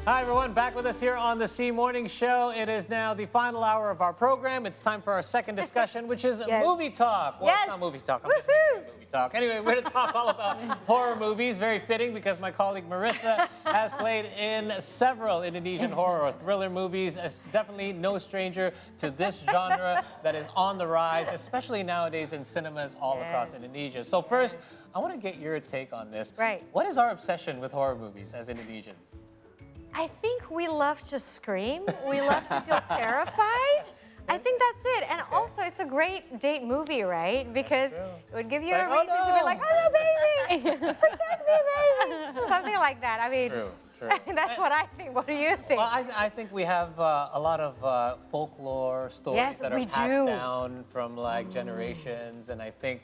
Hi, everyone. Back with us here on the C Morning Show. It is now the final hour of our program. It's time for our second discussion, which is movie talk. Well, it's not movie talk. I'm just making it movie talk. Anyway, we're going to talk all about horror movies. Very fitting because my colleague Marissa has played in several Indonesian horror or thriller movies. Is definitely no stranger to this genre that is on the rise, especially nowadays in cinemas all across Indonesia. So first, I want to get your take on this. Right. What is our obsession with horror movies as Indonesians? I think we love to scream. We love to feel terrified. I think that's it. And also, it's a great date movie, right? Because it would give you a reason to be like, oh, no, baby, protect me, baby. Something like that. I mean, True. that's what I think. What do you think? Well, I think we have a lot of folklore stories that are passed down from like generations, and I think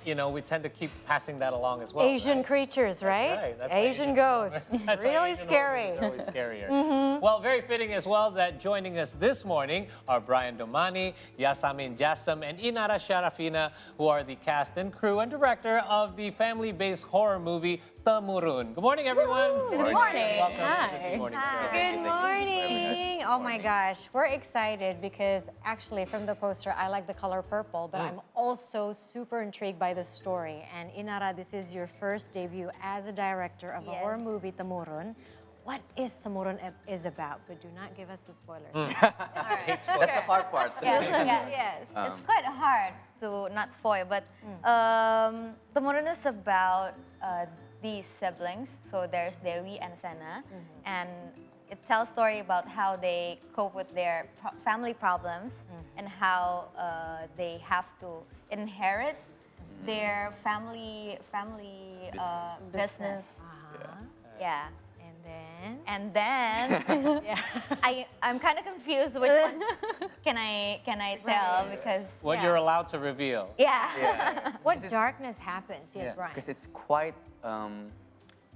you know we tend to keep passing that along as well. Asian creatures, right? That's Asian ghosts, really scary. Always scarier. Well, very fitting as well that joining us this morning are Bryan Domani, Yasamin Jasem, and Inarah Syarafina, who are the cast and crew and director of the family-based horror movie Temurun. Good morning, everyone. Good morning. Welcome to the C Morning Show. Good morning. Oh my gosh, we're excited because actually from the poster, I like the color purple, but I'm also super intrigued by the story. And Inarah, this is your first debut as a director of a horror movie, Tamurun. What is Tamurun is about? But do not give us the spoilers. That's the hard part. Yes. It's quite hard to not spoil, but Tamurun is about these siblings. So there's Dewi and Sena, and it tells a story about how they cope with their family problems and how they have to inherit their family business. Yeah. And then I'm kind of confused which one can I tell because What you're allowed to reveal. What darkness happens? Yes, Bryan. Because it's quite,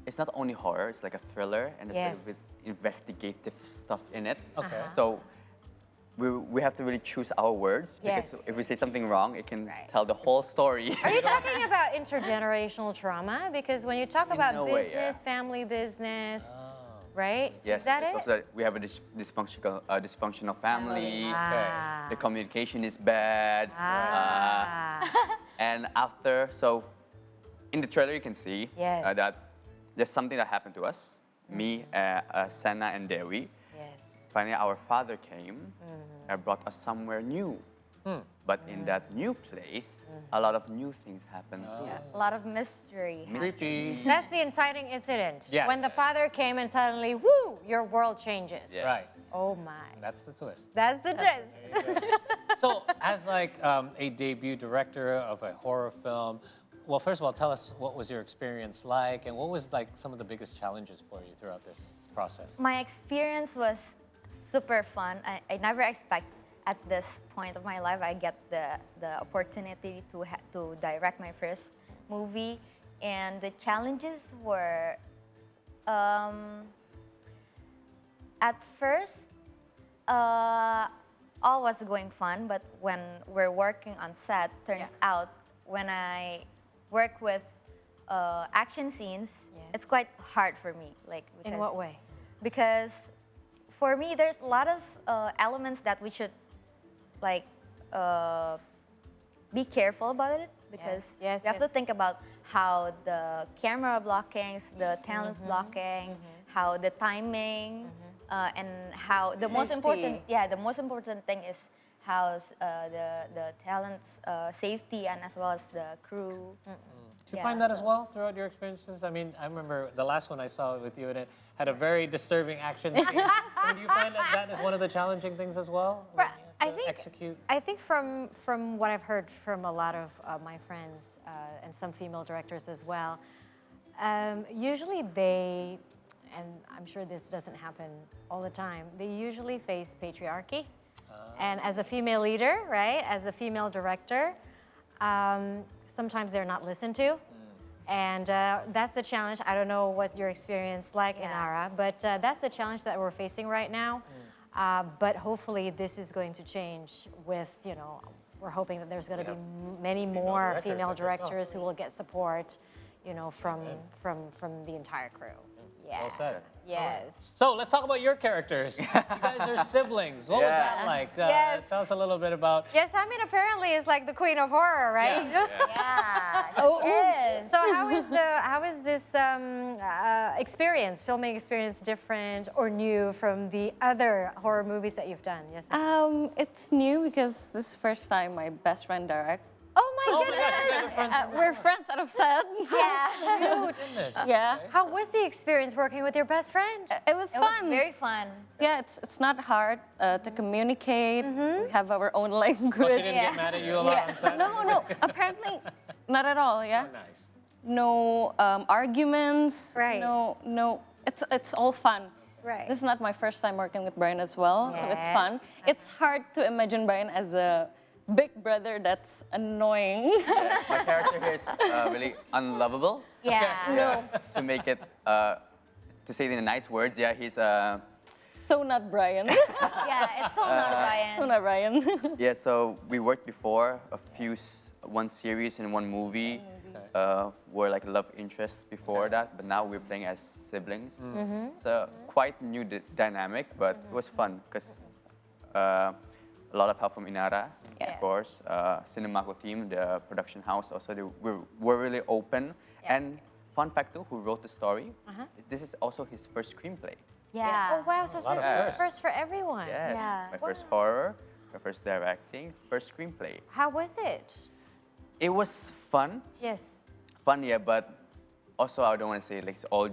it's not only horror, it's like a thriller and there's a little bit investigative stuff in it. Okay. So we have to really choose our words because if we say something wrong, it can tell the whole story. Are you talking about intergenerational trauma? Because when you talk about business, family business, right? Yes, is that it? Also that we have a dysfunctional family. The communication is bad. And after, so in the trailer you can see that there's something that happened to us, me, Sena and Dewi. Finally, our father came and brought us somewhere new. But in that new place, a lot of new things happen. a lot of mystery. Creepy. That's the inciting incident. Yes. When the father came and suddenly, woo, your world changes. Right. Oh my. That's the twist. That's the twist. So, as like a debut director of a horror film, well, first of all, tell us what was your experience like, and what was like some of the biggest challenges for you throughout this process? My experience was super fun. I never expect at this point of my life I get the opportunity to direct my first movie, and the challenges were at first all was going fun, but when we're working on set, turns out when I work with action scenes, it's quite hard for me. Like In what way? Because for me, there's a lot of elements that we should like be careful about it, because you have to think about how the camera blockings, the talents blocking, how the timing, and how the most important thing is how the talents safety and as well as the crew. Did you find that as well throughout your experiences? I mean, I remember the last one I saw with you, and it had a very disturbing action scene. Do you find that is one of the challenging things as well? I think from what I've heard from a lot of my friends and some female directors as well, usually they, and I'm sure this doesn't happen all the time, they usually face patriarchy. And as a female leader, right, as a female director, sometimes they're not listened to. And that's the challenge. I don't know what your experience like, Inarah, but that's the challenge that we're facing right now. But hopefully this is going to change with, you know, we're hoping that there's going to be many more female directors who will get support, you know, from the entire crew. Yeah. Well said. Yes. So let's talk about your characters. You guys are siblings. What was that like? Yes. Tell us a little bit about. Yasamin apparently is like the queen of horror, right? Yeah, Oh, she is. So how is this filming experience, different or new from the other horror movies that you've done? Yes. It's new because this is the first time my best friend direct. Oh my Oh my goodness! God, you guys are friends from We're friends out of set. Yeah. Cute. Goodness. Yeah. How was the experience working with your best friend? It was It fun. was very fun. Yeah, it's not hard to communicate. We have our own Oh, she language. didn't get mad at you a lot on set? No, apparently not at all. Yeah. Oh, nice. No arguments. Right. No. It's all fun. Right. This is not my first time working with Bryan as well, so it's Yes. fun. It's hard to imagine Bryan as a big brother that's annoying. Yeah, my character here is really unlovable. Yeah. No. To make it, to say it in nice words, yeah, he's So not Bryan. Yeah, it's so not Ryan. So not Bryan. yeah. So we worked before one series and one movie. Were like love interests before that, but now we're playing as siblings. It's a quite new dynamic, but it was fun because a lot of help from Inarah, of course, Cinemaco team, the production house. Also, they were really open. And fun fact too, who wrote the story? This is also his first screenplay. Yeah. Oh wow! So lot of it's firsts. first for everyone. Yes, Yeah. my first horror, my first directing, first screenplay. How was it? It was fun. Yes. Fun, yeah, but also I don't want to say like it's all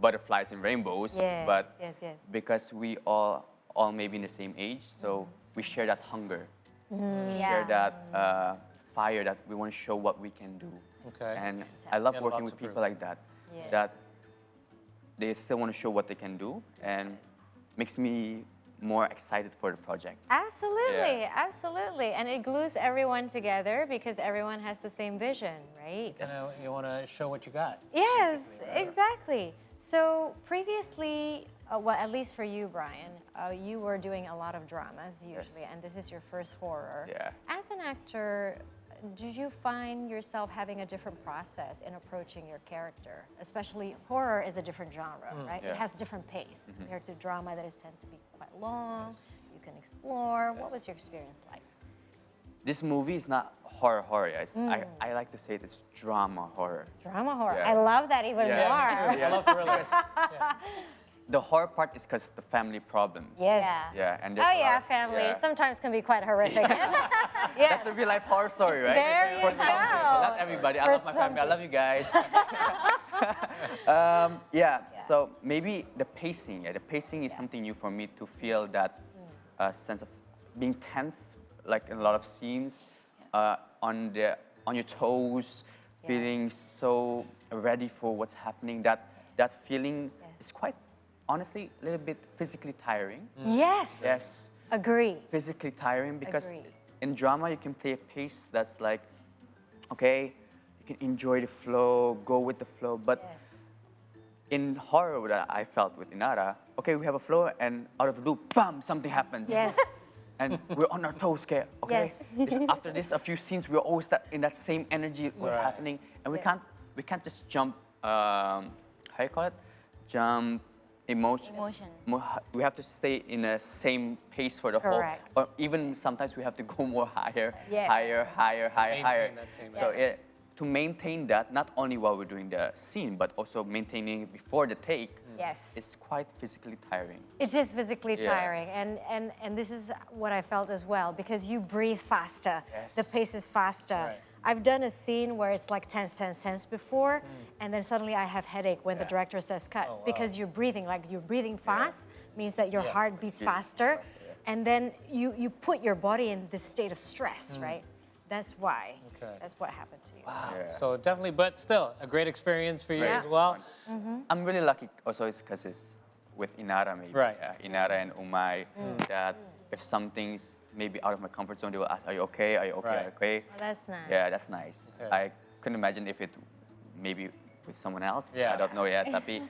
butterflies and rainbows, Yes. but Yes. because we all maybe in the same age, so we share that hunger, we share Yeah. that fire that we want to show what we can do. Okay. And I love Yeah, working lots with of people proof. like that, Yeah. that they still want to show what they can do, and makes me more excited for the project. Absolutely, Yeah. absolutely. And it glues everyone together because everyone has the same vision, right? You want to show what you got. Yes, exactly. So previously, well, at least for you, Bryan, you were doing a lot of dramas usually, and this is your first horror. Yeah. As an actor, did you find yourself having a different process in approaching your character? Especially horror is a different genre, right? Yeah. It has a different pace compared to drama that tends to be quite long. You can explore. What was your experience like? This movie is not horror. I like to say it's drama horror. Drama horror. Yeah. I love that even Yeah. more. I love thrillers. The horror part is because the family problems. Yes. Yeah. Yeah, and there's Oh a lot yeah, of- family yeah. sometimes can be quite horrific. Yes. That's the real life horror story, right? There you For some go. people, not everybody. I For love my family. I some love you guys. So maybe the pacing. Yeah, the pacing is something new for me to feel that sense of being tense, like in a lot of scenes, on your toes, feeling so ready for what's happening. That feeling is quite, honestly, a little bit physically tiring. Yes. Yes. Agree. Physically tiring because Agree. in drama you can play a pace that's like, okay, you can enjoy the flow, go with the flow. But in horror that I felt with Inarah, okay, we have a flow and out of the blue, bam, something happens. Yes. And we're on our toes, okay? Okay. Yes. After this, a few scenes, we're always in that same energy, what's Right. happening, and we Yeah. can't just jump. How you call it? Jump emotion. We have to stay in the same pace for the Correct. whole. Or even sometimes we have to go more higher, Yes. higher. Maintain that same So to maintain that, not only while we're doing the scene, but also maintaining it before the take. Yes. It's quite physically tiring. It is physically Yeah. tiring, and this is what I felt as well, because you breathe faster, Yes. the pace is faster. Right. I've done a scene where it's like tense before, and then suddenly I have headache when the director says cut, Oh, wow. because you're breathing fast, means that your heart beats faster, and then you put your body in this state of stress, right? That's why. Okay. That's what happened to you. Wow. Yeah. So definitely, but still, a great experience for you Great. as well. I'm really lucky also because it's with Inarah maybe. Right. Inarah and Umay, that if something's maybe out of my comfort zone, they will ask, are you okay? Are you okay? Are you Right. okay? Well, that's nice. Yeah, that's nice. Okay. I couldn't imagine if it maybe with someone else. Yeah. I don't know yet. Tapi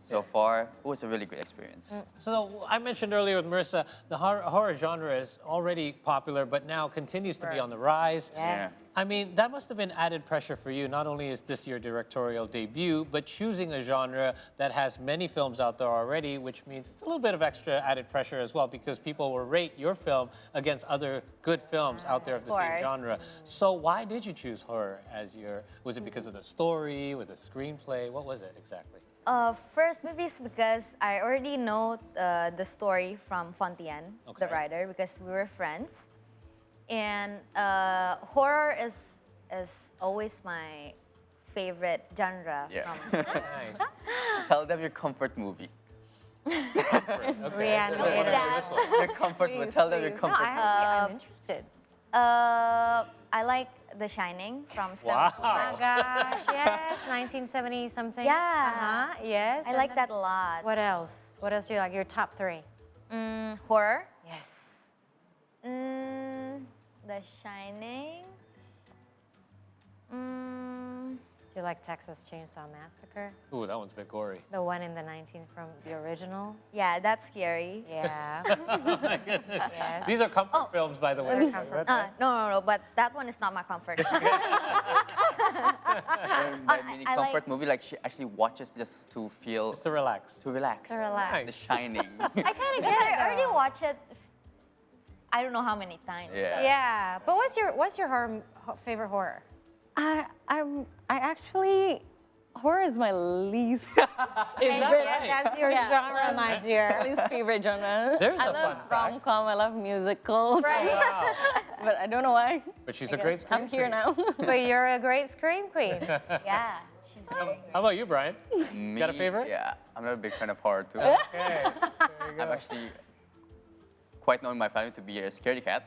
so far, it was a really great experience. So I mentioned earlier with Marissa, the horror genre is already popular, but now continues to be on the rise. Yes. I mean, that must have been added pressure for you. Not only is this your directorial debut, but choosing a genre that has many films out there already, which means it's a little bit of extra added pressure as well, because people will rate your film against other good films out there of the same genre. So why did you choose horror as your, was it because of the story, or the screenplay? What was it exactly? First, maybe it's because I already know the story from Fontian, the writer, because we were friends. And horror is always my favorite genre. Yeah. Nice. Tell them your comfort movie. Your comfort movie. Tell them your comfort movie. I'm interested. I like The Shining from Stanley Kubrick. Oh my gosh, yes, 1970 something. Yeah. Yes. I like that a lot. What else? What else do you like? Your top three? Horror. Yes. The Shining. Do you like Texas Chainsaw Massacre? Ooh, that one's a bit gory. The one in the 19 from the original? Yeah, that's scary. Yeah. Oh my goodness. Yes. These are comfort films, by the way. No, but that one is not my comfort. My mini comfort movie, like she actually watches just to feel, Just to relax. to relax. To relax. The Shining. I kind of get it. I already watched it. I don't know how many times. Yeah. Yeah. But what's your favorite horror? I actually, horror is my least Is that right? That's your genre, my dear. least favorite genre. There's I a love fun fact. rom-com, I love musicals. Wow. But I don't know why. But she's a great screen I'm here queen. now. But you're a great scream queen. Yeah, she's very How about you, Brian? Me, Got a favorite? Yeah, I'm not a big fan of horror too. Okay. There you I'm go. actually quite known in my family to be a scaredy cat.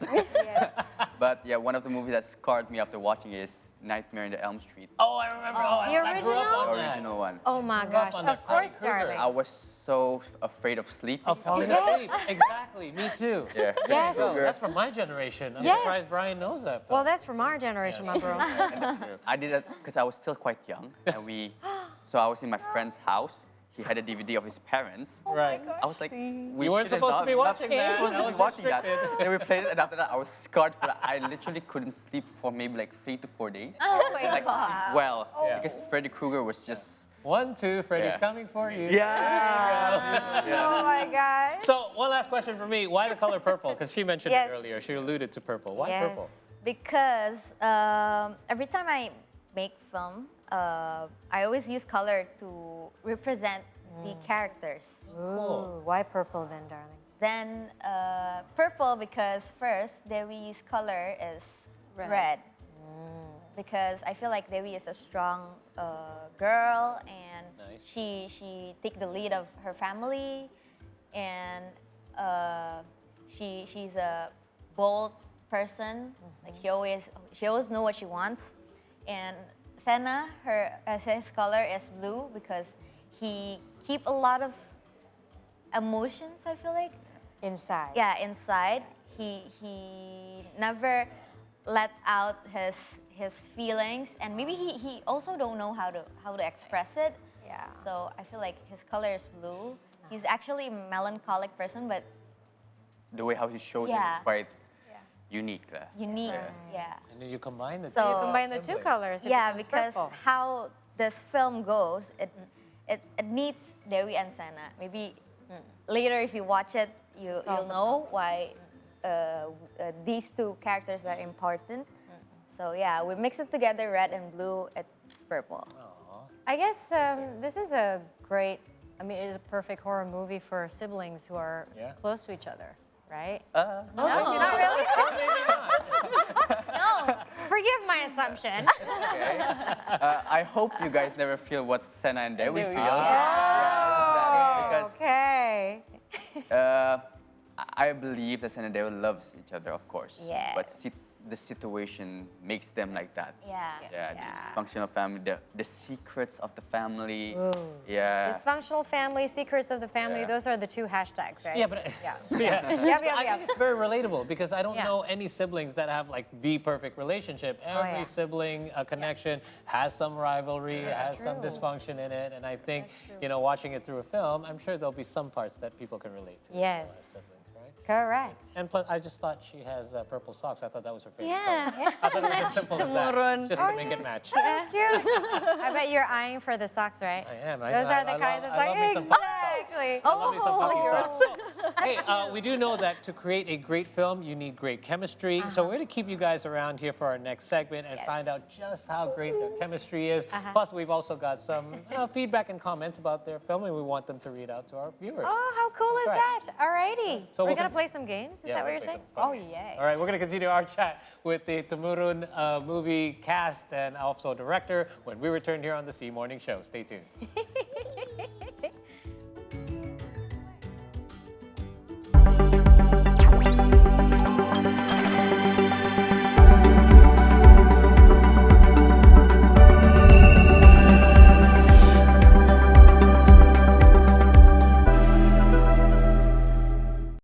But yeah, one of the movies that scarred me after watching is Nightmare on Elm Street. Oh, I remember. Oh, The I grew up original? on The that. original one. Oh my Grew up gosh. on that Of course, Freddy Krueger. darling. I was so afraid of sleeping. Of falling asleep. Exactly. Me too. Yeah. Yes. So that's from my generation. I'm Yes. surprised Brian knows that. Well, that's from our generation, my bro. I did it because I was still quite young, and so I was in my friend's house. He had a DVD of his parents. Right. I was like, we You weren't shouldn't supposed to be not- watching not that. supposed That to be was watching that. restricted. Then we played it, and after that, I was scarred for that. I literally couldn't sleep for maybe like 3 to 4 days. Oh my Like, god. sleep well, Yeah. because Freddy Krueger was just. 1, 2, Freddy's Yeah. coming for you. Oh my gosh. So one last question for me. Why the color purple? Because she mentioned Yes. it earlier. She alluded to purple. Why Yes. purple? Because every time I make film, I always use color to represent the characters. Ooh, why purple then, darling? Then purple because first Dewi's color is red. Because I feel like Dewi is a strong girl and Nice. she take the lead of her family and she's a bold person. Like she always know what she wants. And Senna, his color is blue because he keep a lot of emotions, I feel like. Inside. Yeah, inside. He never let out his feelings, and maybe he also don't know how to express it. Yeah. So I feel like his color is blue. He's actually a melancholic person, but The way how he shows it Yeah. is quite unique. unique. Yeah. And then you combine the So- two. You combine the two Assembly. colors. it Yeah, becomes because purple. how this film goes, it needs Dewi and Senna. Maybe later if you watch it, you'll know why these two characters are important. So yeah, we mix it together, red and blue. It's purple. I guess this is a great, I mean, it is a perfect horror movie for siblings who are Yeah. close to each other, right? No, Not really? maybe not. No, Forgive my assumption. Okay. I hope you guys never feel what Senna and Dewi Dewi. feel. Because Okay. I believe that Senna and Dewi loves each other, of course. Yes. But the situation makes them like that. Yeah. Yeah, the dysfunctional family, the secrets of the family. Ooh. Yeah. Dysfunctional family, secrets of the family, those are the 2 hashtags, right? Yeah, but Yeah. I think it's very relatable because I don't know any siblings that have like the perfect relationship. Every sibling connection has some rivalry, has some dysfunction in it, and I think watching it through a film, I'm sure there'll be some parts that people can relate to. Yes. Right? Correct. And plus, I just thought she has purple socks. I thought that was her favorite Yeah. color. I thought it was as simple as that. Temurun. Just to make it match. Thank you. I bet you're eyeing for the socks, right? I am. Those are the kinds of I love me socks. some puffy socks. Exactly. I love me some puffy Oh, socks. Hey, we do know that to create a great film, you need great chemistry. So we're going to keep you guys around here for our next segment and find out just how great their chemistry is. Plus, we've also got some feedback and comments about their film, and we want them to read out to our viewers. Oh, how cool is that? All righty. So we're we'll going to play some games? Is that what you're saying? Oh, yay. All right, we're going to continue our chat with the Tamurun movie cast and also director when we return here on the C Morning Show. Stay tuned.